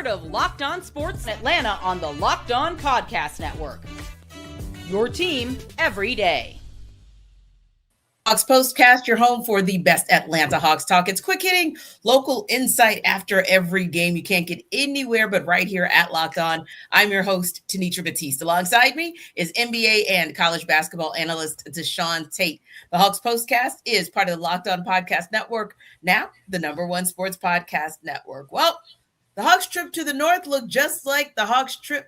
part of Locked On Sports Atlanta on the Locked On Podcast Network. Your team every day. Hawks POSTCAST, your home for the best Atlanta Hawks talk. It's quick hitting, local insight after every game. You can't get anywhere but right here at Locked On. I'm your host, Tenitra Batiste. Alongside me is NBA and college basketball analyst DeShaun Tate. The Hawks POSTCAST is part of the Locked On Podcast Network, now the #1 sports podcast network. Well, the Hawks trip to the north looked just like the Hawks trip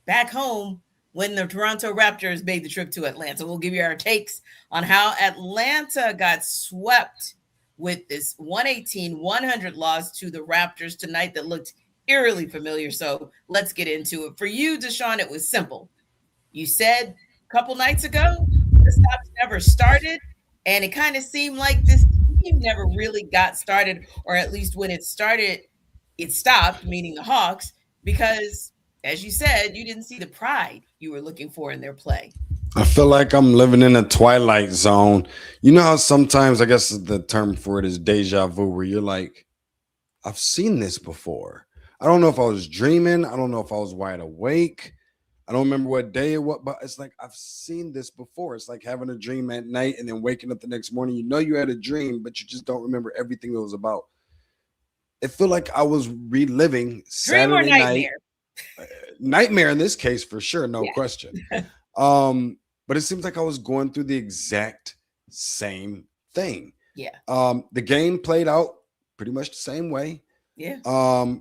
back home when the Toronto Raptors made the trip to Atlanta. We'll give you our takes on how Atlanta got swept with this 118-100 loss to the Raptors tonight that looked eerily familiar. So let's get into it. For you, DeShaun, it was simple. You said a couple nights ago, the stops never started, and it kind of seemed like this team never really got started, or at least when it started, it stopped, meaning the Hawks, because as you said, you didn't see the pride you were looking for in their play. I feel like I'm living in a twilight zone. You know how sometimes, I guess the term for it is deja vu, where you're like, I've seen this before. I don't know if I was dreaming. I don't know if I was wide awake. I don't remember what day it was, but it's like I've seen this before. It's like having a dream at night and then waking up the next morning. You know you had a dream, but you just don't remember everything it was about. It felt like I was reliving Saturday night. Nightmare in this case, for sure, no question. But it seems like I was going through the exact same thing. Yeah. The game played out pretty much the same way. Yeah.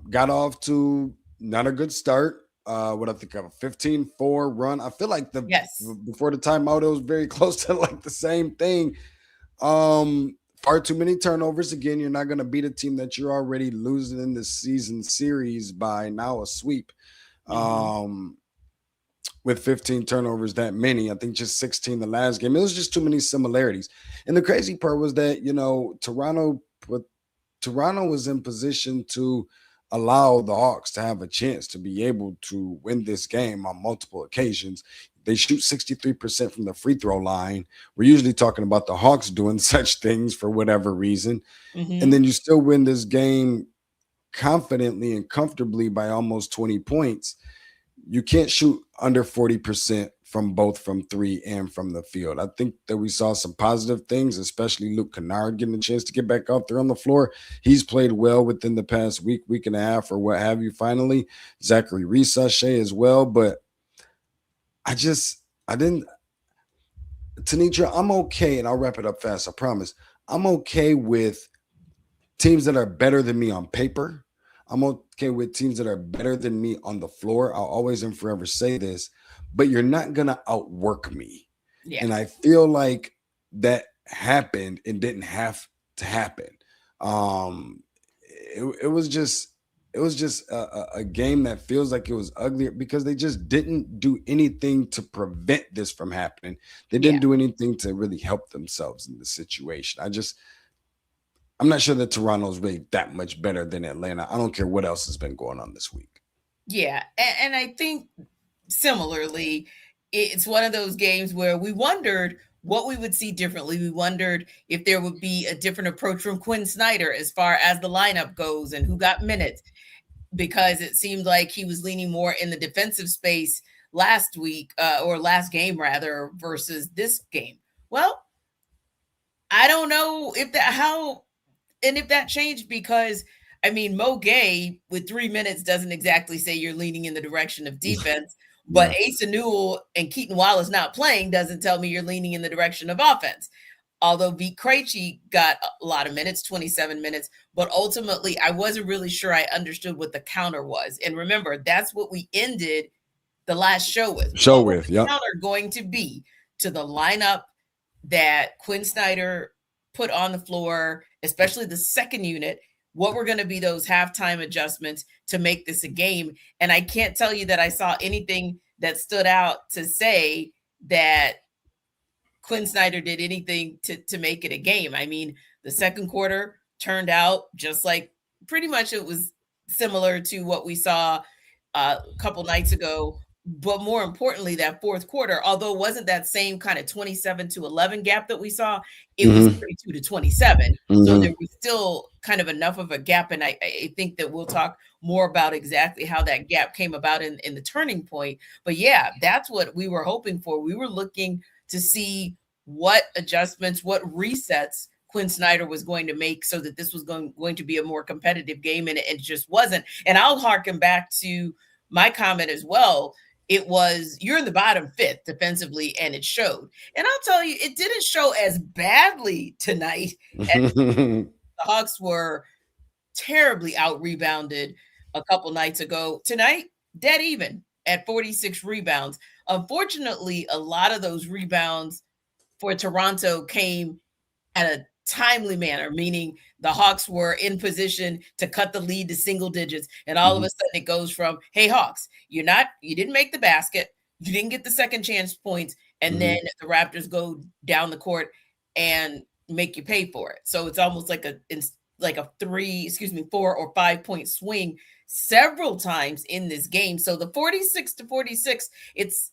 Got off to not a good start. What I think of a 15-4 run. I feel like before the timeout, it was very close to like the same thing. Far too many turnovers. Again, you're not going to beat a team that you're already losing in the season series by now a sweep. With 15 turnovers, that many. I think just 16 the last game. It was just too many similarities. And the crazy part was that, you know, Toronto was in position to allow the Hawks to have a chance to be able to win this game on multiple occasions. They shoot 63% from the free throw line. We're usually talking about the Hawks doing such things for whatever reason. And then you still win this game confidently and comfortably by almost 20 points. You can't shoot under 40% from both from three and from the field. I think that we saw some positive things, especially Luke Kennard getting a chance to get back out there on the floor. He's played well within the past week and a half or what have you finally. Zaccharie, Risacher as well. But Tenitra, I'm okay, and I'll wrap it up fast, I promise. I'm okay with teams that are better than me on paper. I'm okay with teams that are better than me on the floor. I'll always and forever say this, but you're not going to outwork me. Yeah. And I feel like that happened and didn't have to happen. It was just a game that feels like it was ugly because they just didn't do anything to prevent this from happening. They didn't do anything to really help themselves in the situation. I'm not sure that Toronto is really that much better than Atlanta. I don't care what else has been going on this week. Yeah. And I think similarly, it's one of those games where we wondered what we would see differently. We wondered if there would be a different approach from Quin Snyder as far as the lineup goes and who got minutes, because it seemed like he was leaning more in the defensive space last week or last game rather versus this game. Well, I don't know if that changed, because I mean, Mo Gay with 3 minutes doesn't exactly say you're leaning in the direction of defense, but Asa Newell and Keaton Wallace not playing doesn't tell me you're leaning in the direction of offense. Although Beat Krejci got a lot of minutes, 27 minutes, but ultimately I wasn't really sure I understood what the counter was. And remember, that's what we ended the last show with. The counter going to be to the lineup that Quin Snyder put on the floor, especially the second unit. What were going to be those halftime adjustments to make this a game? And I can't tell you that I saw anything that stood out to say that Quin Snyder did anything to make it a game. I mean, the second quarter turned out just like pretty much it was similar to what we saw a couple nights ago But more importantly, that fourth quarter, although it wasn't that same kind of 27-11 gap that we saw, it was 32-27. So there was still kind of enough of a gap. And I think that we'll talk more about exactly how that gap came about in the turning point. But yeah, that's what we were hoping for. We were looking to see what adjustments, what resets Quin Snyder was going to make so that this was going to be a more competitive game. And it just wasn't. And I'll harken back to my comment as well. It was, you're in the bottom fifth defensively, and it showed. And I'll tell you, it didn't show as badly tonight. The Hawks were terribly out-rebounded a couple nights ago. Tonight, dead even at 46 rebounds. Unfortunately, a lot of those rebounds for Toronto came at a timely manner, meaning the Hawks were in position to cut the lead to single digits. And all of a sudden it goes from, hey, Hawks, you didn't make the basket. You didn't get the second chance points. And then the Raptors go down the court and make you pay for it. So it's almost like a 4 or 5 point swing several times in this game. So the 46-46, it's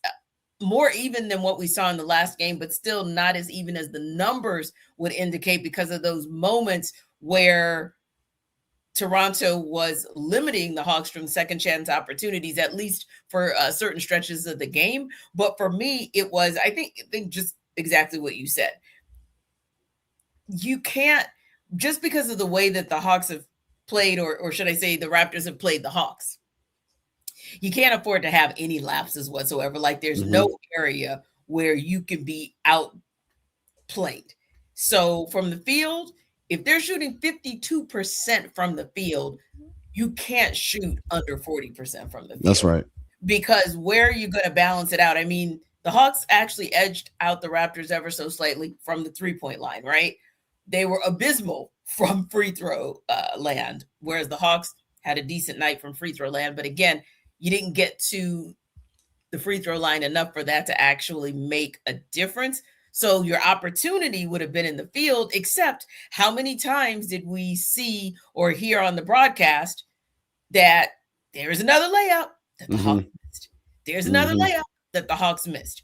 more even than what we saw in the last game, but still not as even as the numbers would indicate because of those moments where Toronto was limiting the Hawks from second chance opportunities, at least for certain stretches of the game. But for me, it was, I think just exactly what you said. You can't, just because of the way that the Hawks have played, or should I say the Raptors have played the Hawks, you can't afford to have any lapses whatsoever. Like there's no area where you can be outplayed. So from the field, if they're shooting 52% from the field, you can't shoot under 40% from the field. That's right. Because where are you going to balance it out? I mean, the Hawks actually edged out the Raptors ever so slightly from the 3-point line, right? They were abysmal from free throw land, whereas the Hawks had a decent night from free throw land. But again, you didn't get to the free throw line enough for that to actually make a difference. So your opportunity would have been in the field, except how many times did we see or hear on the broadcast that there's another layup that the Hawks missed. There's another layup that the Hawks missed.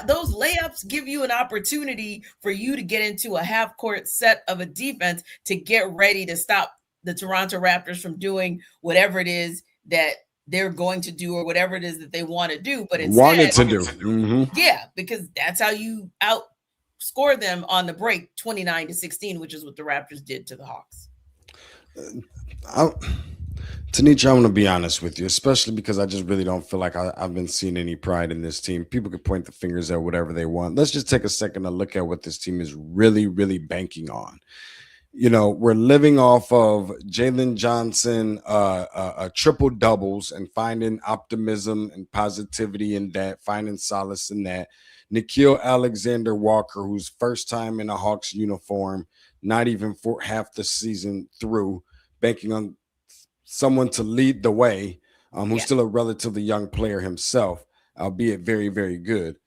Those layups give you an opportunity for you to get into a half-court set of a defense to get ready to stop the Toronto Raptors from doing whatever it is that they're going to do or whatever it is that they want to do. But instead, yeah, because that's how you outscore them on the break, 29-16, which is what the Raptors did to the Hawks. Tenitra, I'm going to be honest with you, especially because I just really don't feel like I've been seeing any pride in this team. People can point the fingers at whatever they want. Let's just take a second to look at what this team is really, really banking on. You know, we're living off of Jalen Johnson, triple doubles and finding optimism and positivity in that, finding solace in that. Nickeil Alexander-Walker, who's first time in a Hawks uniform, not even for half the season through, banking on someone to lead the way, who's still a relatively young player himself, albeit very, very good,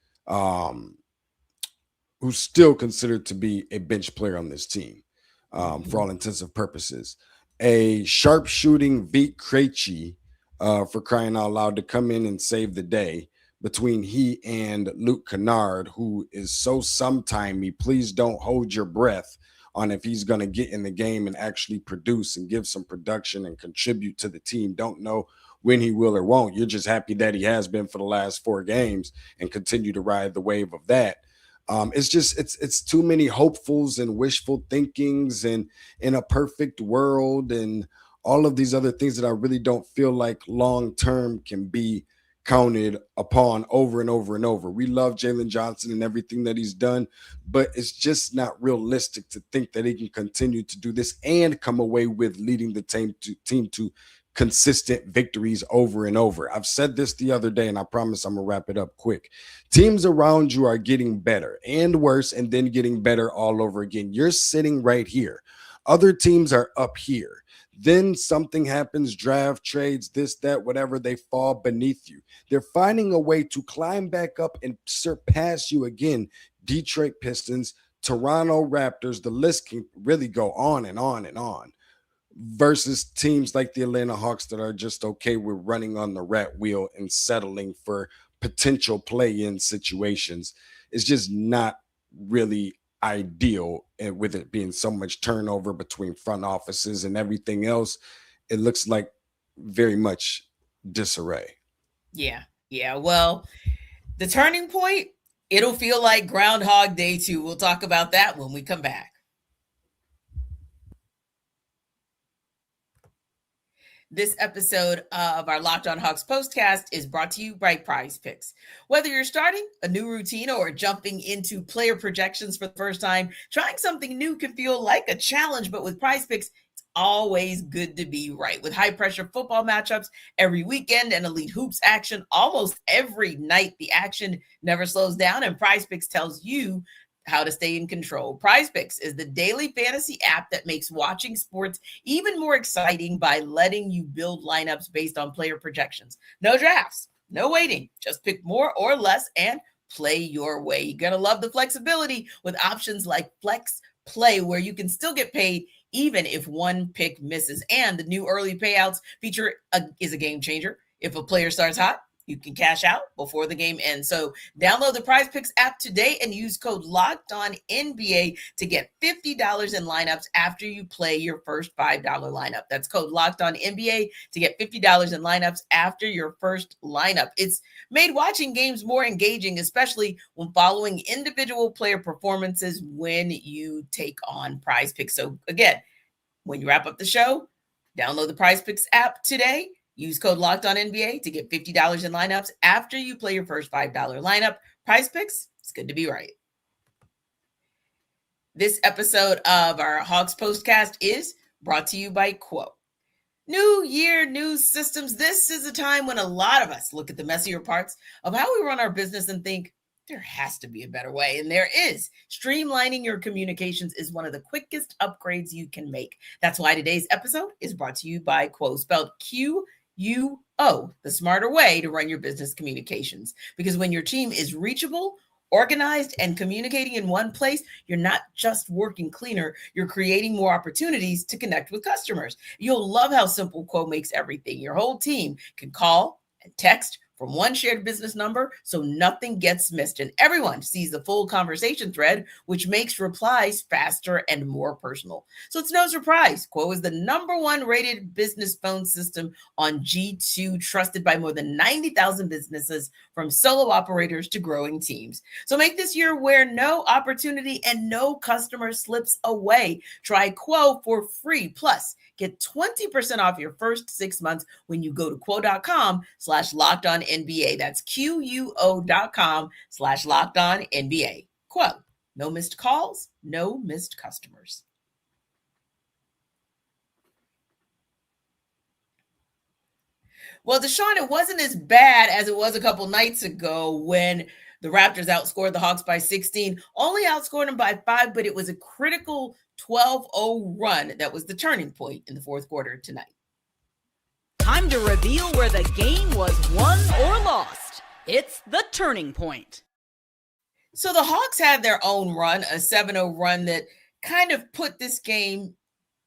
who's still considered to be a bench player on this team. For all intensive purposes, a sharpshooting Vit Krejci, for crying out loud, to come in and save the day between he and Luke Kennard, who is so sometimey. Please don't hold your breath on if he's going to get in the game and actually produce and give some production and contribute to the team. Don't know when he will or won't. You're just happy that he has been for the last 4 games and continue to ride the wave of that. It's too many hopefuls and wishful thinkings and in a perfect world and all of these other things that I really don't feel like long-term can be counted upon over and over and over. We love Jalen Johnson and everything that he's done, but it's just not realistic to think that he can continue to do this and come away with leading the team to consistent victories over and over. I've said this the other day, and I promise I'm gonna wrap it up quick. Teams around you are getting better and worse and then getting better all over again. You're sitting right here. Other teams are up here. Then something happens, draft, trades, this, that, whatever, they fall beneath you. They're finding a way to climb back up and surpass you again. Detroit Pistons, Toronto Raptors, the list can really go on and on and on. Versus teams like the Atlanta Hawks that are just okay with running on the rat wheel and settling for potential play-in situations is just not really ideal. And with it being so much turnover between front offices and everything else, it looks like very much disarray. Yeah. Well, the turning point, it'll feel like Groundhog Day 2. We'll talk about that when we come back. This episode of our Locked On Hawks postcast is brought to you by Prize Picks. Whether you're starting a new routine or jumping into player projections for the first time, trying something new can feel like a challenge, but with Prize Picks, it's always good to be right. With high-pressure football matchups every weekend and elite hoops action almost every night, the action never slows down, and Prize Picks tells you how to stay in control. Prize Picks is the daily fantasy app that makes watching sports even more exciting by letting you build lineups based on player projections. No drafts, no waiting, just pick more or less and play your way. You're going to love the flexibility with options like Flex Play, where you can still get paid even if one pick misses. And the new early payouts feature is a game changer. If a player starts hot, you can cash out before the game ends. So download the Prize Picks app today and use code LOCKEDONNBA to get $50 in lineups after you play your first $5 lineup. That's code LOCKEDONNBA to get $50 in lineups after your first lineup. It's made watching games more engaging, especially when following individual player performances when you take on Prize Picks. So again, when you wrap up the show, download the Prize Picks app today. Use code LOCKEDONNBA to get $50 in lineups after you play your first $5 lineup. Prize Picks, it's good to be right. This episode of our Hawks postcast is brought to you by Quo. New year, new systems. This is a time when a lot of us look at the messier parts of how we run our business and think, there has to be a better way. And there is. Streamlining your communications is one of the quickest upgrades you can make. That's why today's episode is brought to you by Quo, spelled Quo, the smarter way to run your business communications. Because when your team is reachable, organized, and communicating in one place, you're not just working cleaner, you're creating more opportunities to connect with customers. You'll love how simple Quo makes everything. Your whole team can call and text from one shared business number, so nothing gets missed. And everyone sees the full conversation thread, which makes replies faster and more personal. So it's no surprise, Quo is the #1 rated business phone system on G2, trusted by more than 90,000 businesses, from solo operators to growing teams. So make this year where no opportunity and no customer slips away. Try Quo for free. Plus, get 20% off your first 6 months when you go to quo.com/LockedOnNBA. That's QUO.com/LockedOnNBA. Quo. No missed calls, no missed customers. Well, DeShaun, it wasn't as bad as it was a couple nights ago when the Raptors outscored the Hawks by 16, only outscored them by 5, but it was a critical 12-0 run that was the turning point in the fourth quarter tonight. Time to reveal where the game was won or lost. It's the turning point. So the Hawks had their own run, a 7-0 run that kind of put this game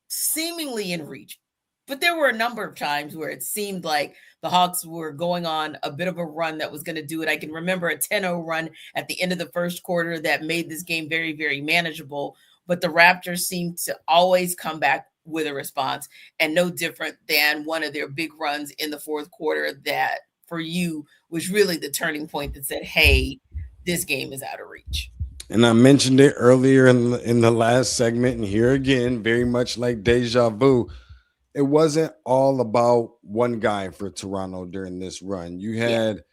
seemingly in reach. But there were a number of times where it seemed like the Hawks were going on a bit of a run that was going to do it. I can remember a 10-0 run at the end of the first quarter that made this game very, very manageable. But the Raptors seemed to always come back with a response, and no different than one of their big runs in the fourth quarter that, for you, was really the turning point that said, hey, this game is out of reach. And I mentioned it earlier in the last segment, and here again, very much like deja vu, it wasn't all about one guy for Toronto during this run. You had,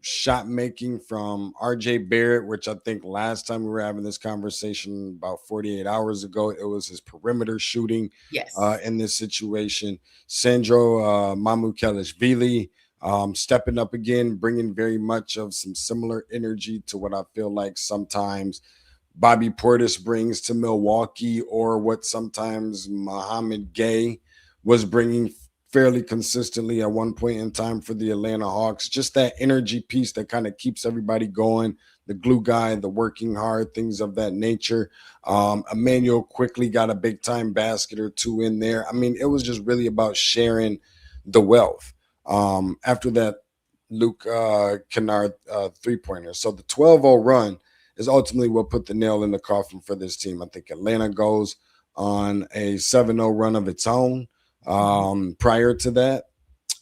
shot making from RJ Barrett, which I think last time we were having this conversation about 48 hours ago, it was his perimeter shooting in this situation. Sandro Mamukelishvili stepping up again, bringing very much of some similar energy to what I feel like sometimes Bobby Portis brings to Milwaukee, or what sometimes Mohamed Gay was bringing fairly consistently at one point in time for the Atlanta Hawks. Just that energy piece that kind of keeps everybody going, the glue guy, the working hard, things of that nature. Emmanuel quickly got a big time basket or two in there. I mean, it was just really about sharing the wealth. After that Luke Kennard 3-pointer. So the 12-0 run is ultimately what put the nail in the coffin for this team. I think Atlanta goes on a 7-0 run of its own prior to that,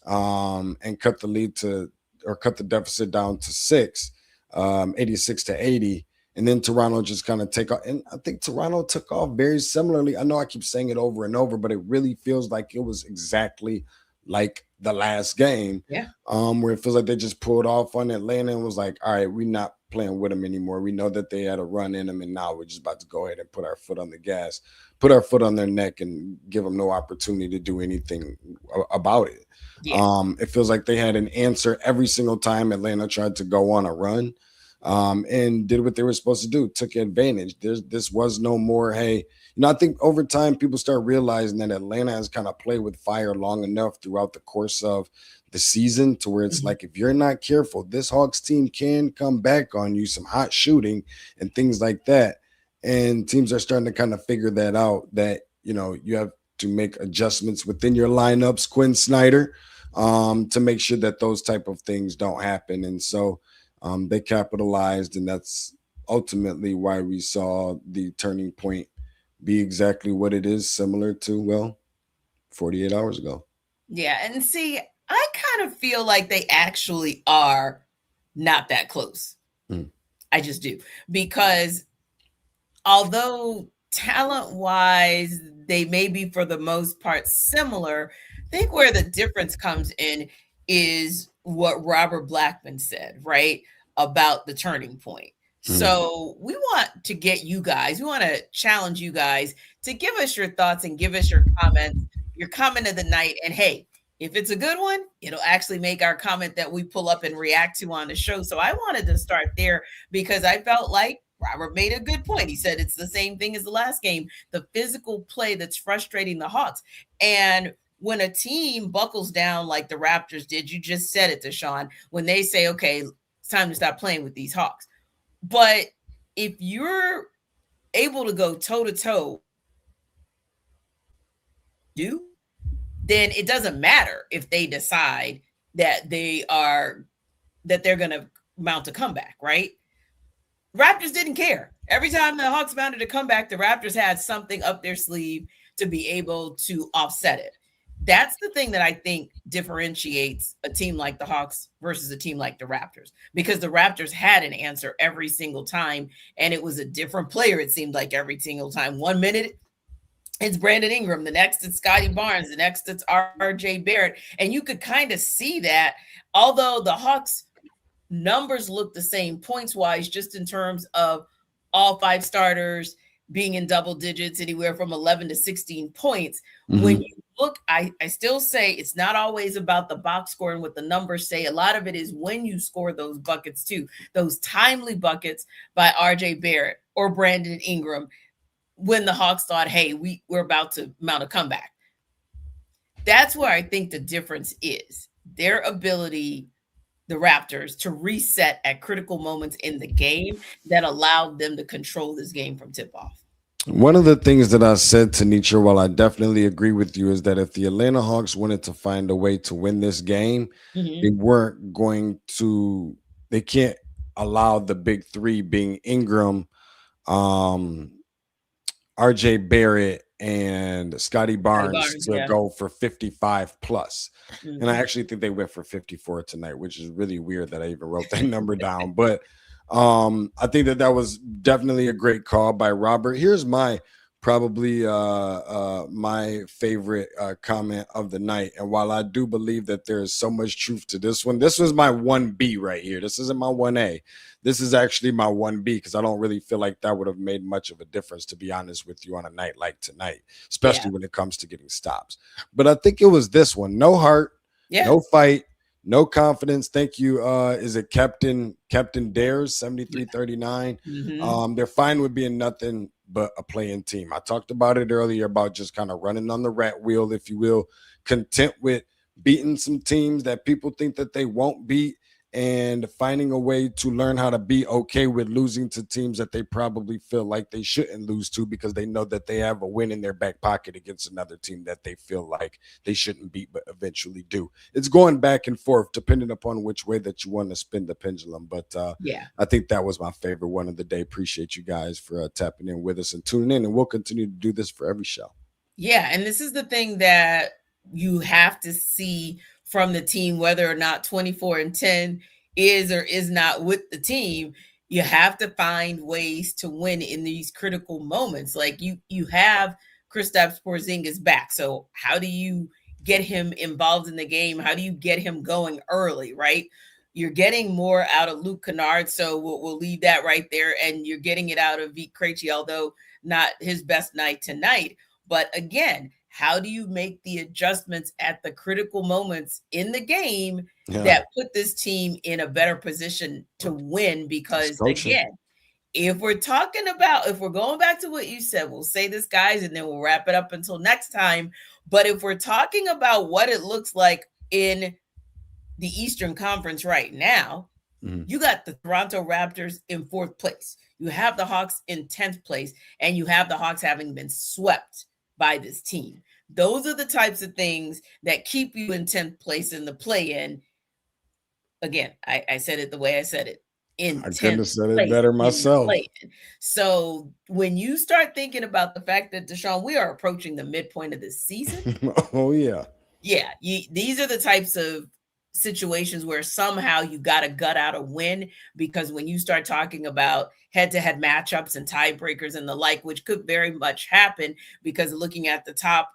and cut the deficit down to 6, 86-80. And then Toronto just kind of take off. And I think Toronto took off very similarly. I know I keep saying it over and over, but it really feels like it was exactly like the last game. Yeah. Where it feels like they just pulled off on Atlanta and was like, all right, we're not playing with them anymore. We know that they had a run in them, and now we're just about to go ahead and put our foot on the gas, put our foot on their neck, and give them no opportunity to do anything about it. Yeah. It feels like they had an answer every single time Atlanta tried to go on a run, and did what they were supposed to do, took advantage. This was no more, hey, I think over time people start realizing that Atlanta has kind of played with fire long enough throughout the course of the season to where it's like, if you're not careful, this Hawks team can come back on you, some hot shooting and things like that. And teams are starting to kind of figure that out, that, you have to make adjustments within your lineups, Quin Snyder, to make sure that those type of things don't happen. And so they capitalized, and that's ultimately why we saw the turning point be exactly what it is, similar to, 48 hours ago. Yeah. And see, I kind of feel like they actually are not that close. I just do. Because although talent-wise, they may be for the most part similar, I think where the difference comes in is what Robert Blackman said, right, about the turning point. So we want to get you guys, we want to challenge you guys to give us your thoughts and give us your comments, your comment of the night. And hey, if it's a good one, it'll actually make our comment that we pull up and react to on the show. So I wanted to start there because I felt like Robert made a good point. He said it's the same thing as the last game, the physical play that's frustrating the Hawks. And when a team buckles down like the Raptors did, you just said it, DeShaun, when they say, okay, it's time to stop playing with these Hawks. But if you're able to go toe-to-toe, then it doesn't matter if they decide that they're going to mount a comeback, right? Raptors didn't care. Every time the Hawks mounted a comeback, the Raptors had something up their sleeve to be able to offset it. That's the thing that I think differentiates a team like the Hawks versus a team like the Raptors, because the Raptors had an answer every single time, and it was a different player, it seemed like, every single time. 1 minute, it's Brandon Ingram. The next, it's Scottie Barnes. The next, it's RJ Barrett. And you could kind of see that, although the Hawks numbers look the same points-wise, just in terms of all 5 starters being in double digits, anywhere from 11 to 16 points. When you look, I still say it's not always about the box score and what the numbers say. A lot of it is when you score those buckets too, those timely buckets by RJ Barrett or Brandon Ingram, when the Hawks thought, hey, we're about to mount a comeback. That's where I think the difference is. Their ability, the Raptors, to reset at critical moments in the game that allowed them to control this game from tip-off. One of the things that I said to Nickeil, while I definitely agree with you, is that if the Atlanta Hawks wanted to find a way to win this game, they weren't going to, they can't allow the big three, being Ingram, RJ Barrett, and Scottie Barnes to go for 55 plus. And I actually think they went for 54 tonight, which is really weird that I even wrote that number down. But I think that was definitely a great call by Robert. Here's my probably my favorite comment of the night. And while I do believe that there is so much truth to this one, this was my 1B right here. This isn't my 1A. This is actually my 1B, because I don't really feel like that would have made much of a difference, to be honest with you, on a night like tonight, especially when it comes to getting stops. But I think it was this one. No heart, no fight, no confidence. Thank you. Is it Captain Dares, 73-39? They're fine with being nothing but a playing team. I talked about it earlier about just kind of running on the rat wheel, if you will, content with beating some teams that people think that they won't beat, and finding a way to learn how to be okay with losing to teams that they probably feel like they shouldn't lose to, because they know that they have a win in their back pocket against another team that they feel like they shouldn't beat but eventually do. It's going back and forth depending upon which way that you want to spin the pendulum. But yeah, I think that was my favorite one of the day. Appreciate you guys for tapping in with us and tuning in, and we'll continue to do this for every show. Yeah, and this is the thing that you have to see from the team, whether or not 24-10 is or is not with the team. You have to find ways to win in these critical moments. Like you have Kristaps Porzingis back. So how do you get him involved in the game? How do you get him going early, right? You're getting more out of Luke Kennard, so we'll leave that right there. And you're getting it out of Vit Krejci, although not his best night tonight. But again, how do you make the adjustments at the critical moments in the game that put this team in a better position to win? Because again, if we're going back to what you said, we'll say this, guys, and then we'll wrap it up until next time. But if we're talking about what it looks like in the Eastern Conference right now, you got the Toronto Raptors in 4th place. You have the Hawks in 10th place, and you have the Hawks having been swept by this team. Those are the types of things that keep you in 10th place in the play-in. Again, I said it the way I said it. I couldn't have said it better myself. So when you start thinking about the fact that, DeShaun, we are approaching the midpoint of this season. Oh, yeah. Yeah, these are the types of situations where somehow you got to gut out a win, because when you start talking about head-to-head matchups and tiebreakers and the like, which could very much happen, because looking at the top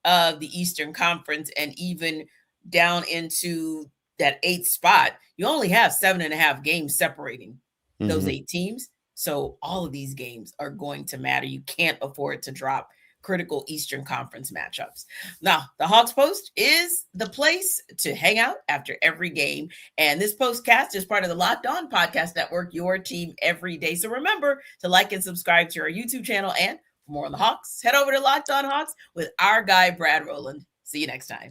of the Eastern Conference and even down into that 8th spot, you only have 7.5 games separating those 8 teams. So all of these games are going to matter. You can't afford to drop critical Eastern Conference matchups. Now, the Hawks Post is the place to hang out after every game. And this postcast is part of the Locked On Podcast Network, your team every day. So remember to like and subscribe to our YouTube channel. And for more on the Hawks, head over to Locked On Hawks with our guy, Brad Rowland. See you next time.